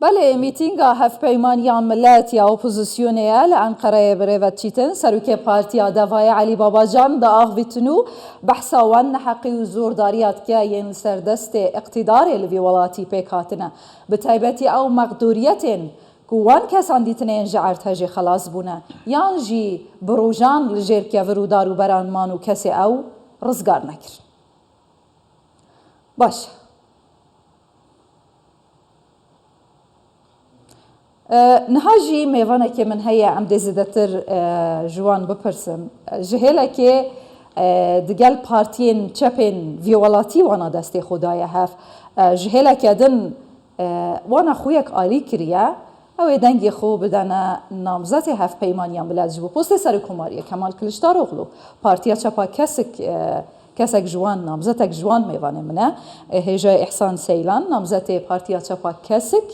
بله میتینگا هفپیمانیا ملت یا اپوزیسیونیا لأنقره بريفت چیتن سروک پارتیا دوای علی بابا جان دا آغویتنو بحثا وان حقی و زورداریات که ین سردست اقتدار الوی ولاتی پیکاتنا بتایبتی او مقدوریتن کوان کسان دیتنین جعرت هجی خلاص بونه یان جی بروجان لجیر که ورودارو بران مانو کسی او رزگار نکر باشه نهاجي ميوانا كي من هيا عم دزيدتر جوان بپرسم جهلا كي دقال بارتين چپين فيولاتي وانا دستي خدايا هف جهلا كدن وانا خويك آلي كريا او دنگي خو بدانا نامزاتي هف پیمانيان بلاد جبو پوست سر كماريا كمال كلشتار اغلو بارتيا چپا كسك جوان نامزاتك جوان ميوانا منه هجا احسان سيلان نامزاتي بارتيا چپا كسك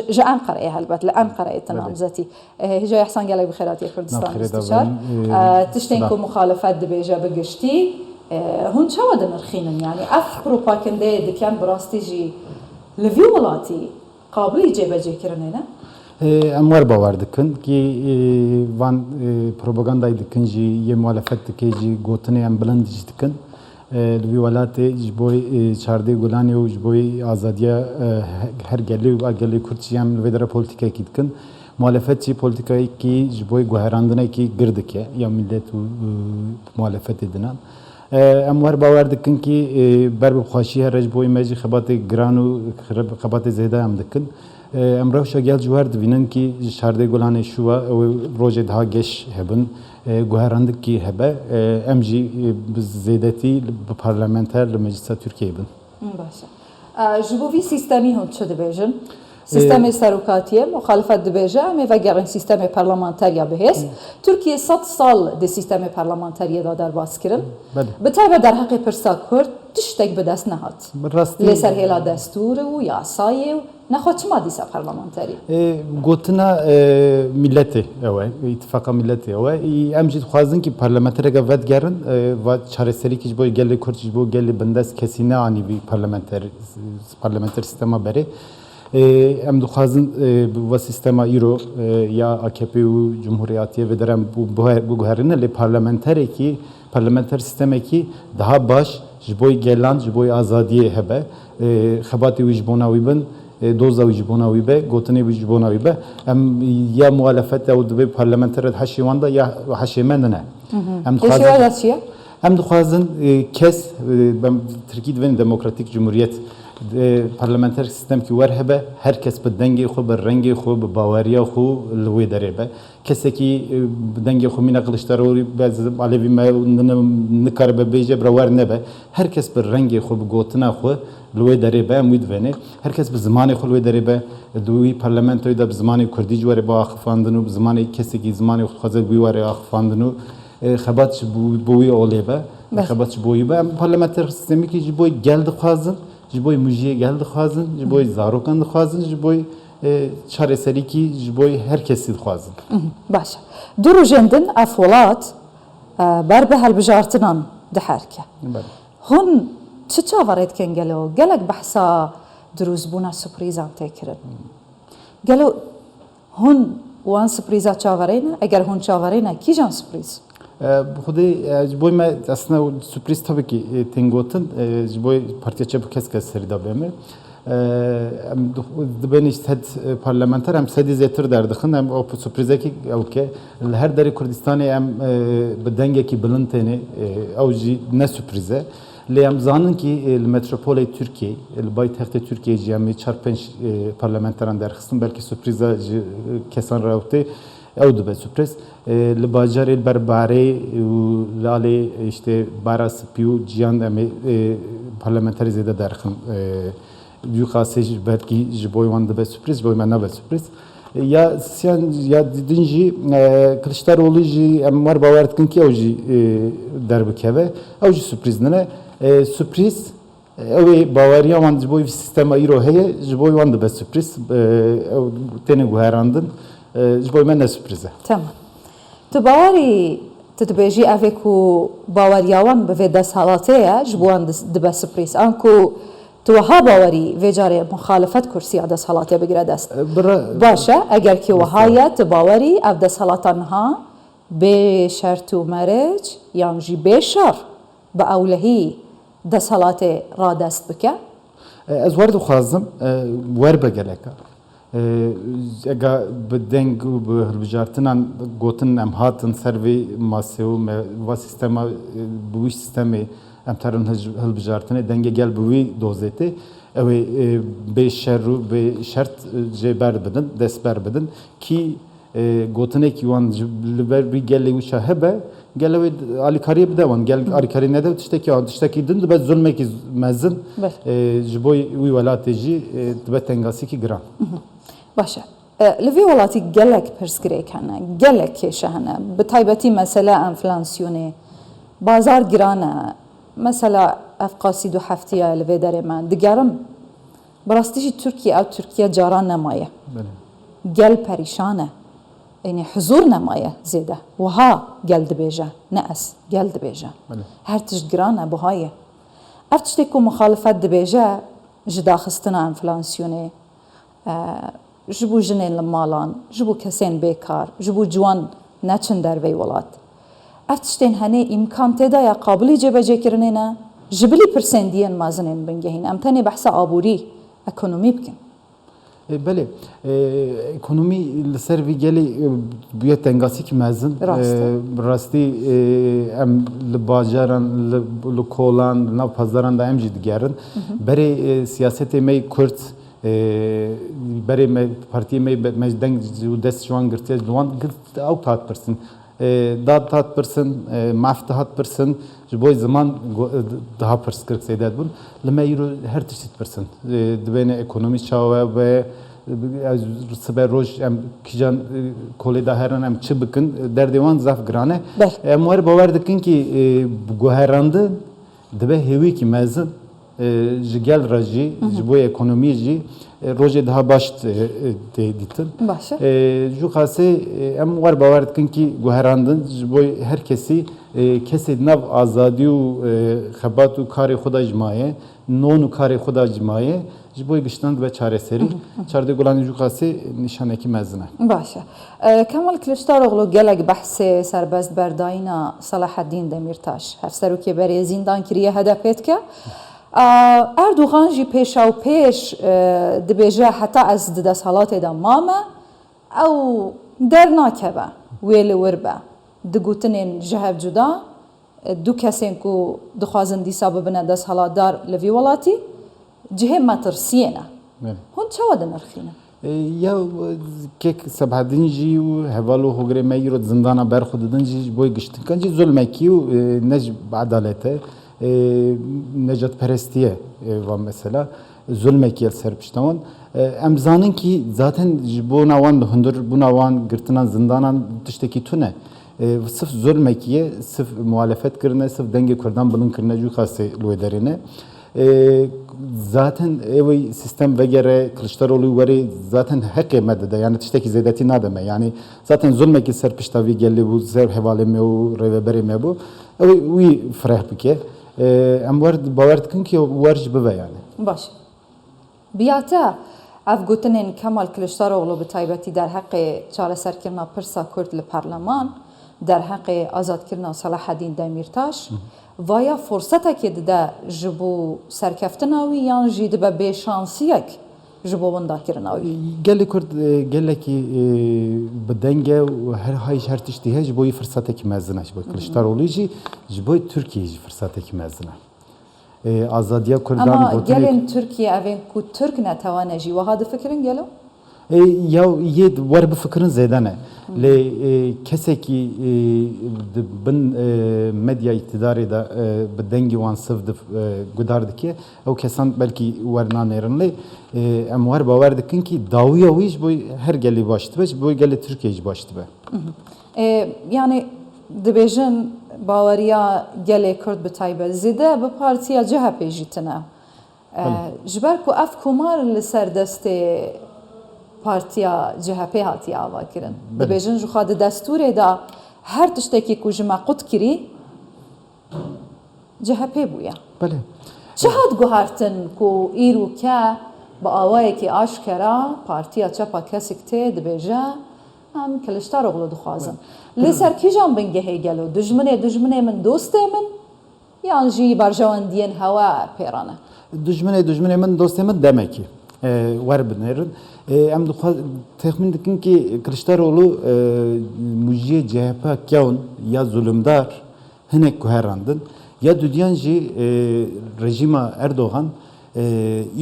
جان قرأي هالبت لأن قرأت نامزتي هجا يحسن قالك بخيراتي كردستان استشار تشتينكم مخالفات دبيجا بقشتي هون شو هذا نرخينا يعني أفكروا باكنده دكان براستيجي لفيولاتي قابل يجيب كرنينا امور باور دکن که وان پروپاگاندای دکن جی یه مخالفت دکی جی گوتنه ام بلند جی دکن لوی ولات جبوی چارده گلانی و جبوی آزادیا هر گلی و گلی کردی هم لوی در پلیتیکای کی دکن مخالفت چی پلیتیکایی کی جبوی گوهراندنه کی گرد که یا ملت و مخالفت دنان امور باور دکن که بر بخشی هر جبوی ماجی خبات گران و خبات زیاده هم دکن امروز شغال جوار دوینن کی شارده گلانه شوا و روزه ده گش هبن گوهراند کی هبه امجی زیادتی پارلمانتر لمجلس ترکیه بن. باشه. جبوی سیستمی هست چه دبیجن؟ سیستم سرکاتیه مخالفت دبیجه اما وگرن سیستم پارلمانتریا بهست. ترکیه 100 سال د سیستم پارلمانتری دادر باز کردن. بتایب در حق پرسا کرد تشتک به دست نهاد. لسر هلا دستور و یاسایه نخواد چه مادی سر پارلمانتری؟ گوتنا ملته اوه اتفاق ملته اوه امجد خوازن که پارلمانتری که ود گرن و چهار سری که جبوی گلی کرد جبوی گلی بندست کسی نه آنی بی پارلمانتر سیستم بره ام دخوازن و سیستم ایرو یا AKP و جمهوریتیه و درم بگوهرنه لی پارلمانتر سیستمی که daha baş جبوی گلان جبوی آزادیه هبه خباتی وجبوناوی بن دوزا وجبوناوی به گوتنی وجبوناوی به ام یا مخالفت او دبی پارلمانتر حشیوان دا یا حشیمن نه ام دخوازن کس ترکیه و دموکراتیک جمهوریت پارلمانتر سیستم کی ور هبه هر کس به دنگی خو به رنگی خو به باوریا خو لوی داره به کسی کی دنگی خو مینه قلشتروری باز علیوی ما نکار به بیجه برور نبه هر کس به رنگی خو به گوتنا خو لوی داره به امید ونه هر کس به زمانی خو لوی داره به دوی پارلمانتوی دا به زمانی کردی جواره با آخفاندنو به زمانی کسی کی زمانی خو خزر بیواره آخفاندنو خباتش بوی اولیبه خباتش بوی به پارلمانتر سیستمی کی جبوی گلد خوازن جبوی مجیه گلد خوازن جبوی زاروکان خوازن جبوی چهار سری کی جبوی هر کسی خوازن باشه درو جندن افولات بر به هالبجارتنان دحرکه هون چه وارد کن گلک بحثا دروز بونا سپریزان تکرد گلو هون وان سپریزا چاورینه اگر هون چاورینه کی جان سپریز خودی جبوی ما اصلا سپریز tabii ki تنگوتن جبوی پارتیا چپ کس سری دابمه دبن استاد پارلمانتر هم سدی زیتر در دخن هم او سپریزه کی او که هر دری کردستانی هم بدنگه کی بلندتنه او جی نه سپریزه لیم زانن کی المتروپول ترکیه البای تخت ترکیه جیمی 4-5 پارلمانتران در خستن بلکه سپریزه کسان راوته او دو به سپریز لباجار برباره و لاله işte baras piu cihan emi parlamenter zede derxin yukarı belki jiboy vandı be sürpriz boy mena be sürpriz ya sen ya dinci Kılıçdaroğlu ji emar bavartkin ki oji derbikeve oji sürpriz ne sürpriz evi Bavaria van jiboy sistema iro heye jiboy vandı be sürpriz teni guherandın jiboy mena sürprize tamam تو باوری تدبیجی اوه کو باوریاوان به دست حالاته جبوان دبست پریس آنکو توها باوری وجاره مخالفت کرسی عدس حالاتی بگیره دست برا باشه اگر که وهایه تباوری عدس حالاتنها به شرط و مرج یان جی به شر به اولهی دست حالات را دست بکه از ورد خوازم ور بگلکا اگه بدنگ و به هلبجارتنان گوتن ام هاتن سروی ماسیو و سیستم بویش سیستم ام ترن هلبجارتنه دنگ گل بوی دوزته او به شر و به شرط جبر بدن دست بر بدن کی گوتنه کی وان لبر بی گلی و شهبه گلوی آلیکاری بده وان گل آلیکاری نده تشتکی آن تشتکی دند به ظلم کی مزن جبوی وی ولات جی دبت تنگاسی کی گران باشه لوی ولاتی گلک پرسکری کنه گلک کشه هنه به تایبتی مسئله انفلاسیونه بازار گرانه مثلا افقاسی دو هفتیه لوی داره من دیگرم براستیجی ترکیه او ترکیه جاران نمایه گل پریشانه یعنی حضور نمایه زیده وها گل دبیجه نه اس گل دبیجه هر تش گرانه بهایه افتشتی که مخالفت دبیجه جدا خستنا انفلاسیونه جبو جنین لمالان جبو کسین بیکار جبو جوان نچن در وی ولات افتشتین هنه امکان تدا یا قابلی جبجه کرنه نه جبلی پرسندیان مازنین بنگهین امتنی بحث آبوری اکونومی بکن بله اکونومی لسر وی گلی بیت تنگاسی کی مزن راستی ام لباجران لکولان ناو پازاران دا ام جد گرن بری سیاست می کرد برای پارتی می مجدنگ جو دست جوان گرفته جوان گرفت او تات پرسن داد تات پرسن مفتاحات پرسن جبوی زمان ده پرس کرد سیدات بون لما یرو هر تشت پرسن دبین اکونومی شاوه و سبب روش ام کیجان کلی دهران ام چه بکن در دیوان زاف گرانه اموار باور دکن کی گوهرانده دبه هیوی کی مزن جگل راجی جبوی اکونومی جی روزی ده باشت دیدن. باشه. جو خاصه ام وار باور کن کی گوهراندن جبوی هر کسی نو آزادی و خبات و کار خدا جمایه نون و کار خدا جمایه جبوی گشتند و چاره سری چارده گلانی جو خاصه نشانه کی مزنه. باشه. کمال کلیشتاروغلو گلگ بحث سربست برداینا صلاح الدین دمیرتاش هفسرو که برای زندان کریه هدفت که اردوغان جی پیش او پیش دبیجه حتی از دست حالات دام مامه او در ناکبه ویل وربه دگوتنین جهب جدا دو کسین کو دخوازن دیسا ببنه دست حالات دار لوی ولاتی جهه مترسیه هون چه وده نرخینه؟ یا که سبها دنجی و حوالو هوگره میرود زندانا برخود دنجی بوی گشتن کنجی ظلمه کیو نج عدالته نجات پرستیه و مثلا ظلمه کی سرپشتوان ام زانن کی zaten bu navan hundur bu navan gırtınan zindanan tişteki tune sırf zulme kiye sırf muhalefet kırne sırf denge kurdan bulun kırne ju khase loederine zaten evi sistem vegere Kılıçdaroğlu veri zaten hakkı medde yani tişteki zedeti nademe yani zaten zulme ki serpiştavi geldi bu zer hevale me o reveberi me bu evi فرح bike ام ورد باورد کن که ورج بوه یعنی باش بیاته اف گوتنین کمال کلیشتاروغلو به تایبتی در حق چاره سرکرنا پرسا کرد لپارلمان در حق آزاد کرنا صلاح الدین دمیرتاش ویا فرصته که ده جبو سرکفتناوی یا جید به بشانسیک جبو وندا کرناوی گلی کرد گلی که بدنگه و هر هایش هر تشتیه جبوی فرصته که مزنه جبوی کلیشتاروغلو جی جبوی ترکیه جی فرصته که مزنه آزادیا کردان اما گلین ترکیه اوین کو ترک نتوانه جی و هاد فکرین گلو یا یه ور بفکرن زیدانه لی کسی که بن مدیا اقتداری دا بدنگی وان صف گدارد که او کسان بلکی ورنان ایران لی ام ور باور دکن که داویا ویش بوی هر گلی باشد بش بوی گلی ترکیه باشد به yani dibêjin baweriya gelê Kurd bi taybet zêde bi partiya CHP jî tune ji ber ku ev komar li ser destê partiya CHP hatiye avakirin dibêjin ji xwe di destûrê da her tiştekî ku ji me qut kirî CHP bûye بله چهات گوهرتن کو ایرو که با آوایی که آشکرا پارتیا چپا کسی که دبیجه هم کلشتار اغلو دخوازن لیسر کی جان بنگه هیگلو دجمنه من دوسته من یان جی برجوان دین هوا پیرانه دجمنه من دوست من demeki var binirin. Em tahmin dikin ki Kılıçdaroğlu mujiye CHP kâun ya zulümdar hinek kuherandın ya düdyanji rejima Erdoğan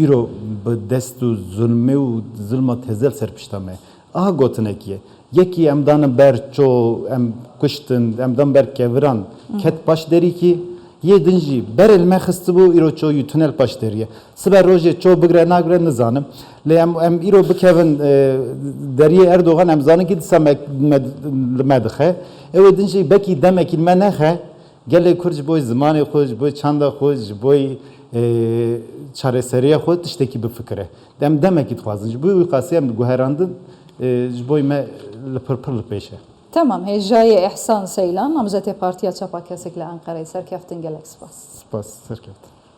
îro bi destu zulmê û zilma tezel serpiştame. Aha gotinekiye. Yekî em danin ber ço em kuştin em dan ber keviran ket baş derî ki Ye dinci berel me xisti bu îro ço yû tunel paş deriye. Siber rojê ço bigre nagre nizanim. Lê em îro bikevin deriyê Erdoğan em zanin ki disa me dixe. Ew dinci bekî demekî me nexe. Gelê Kurd ji bo zimanê xwe, ji bo çanda xwe, ji bo çareseriya xwe tiştekî bifikire. Em demekî dixwazin. Ji bo wî qasî em guherandin ji bo me li pir li pêş e. Tamam, هجای احسان سیلان نامزد پارتیا چپا کسی که لانقره سرکفتن گلکس باس. Spas serkeft.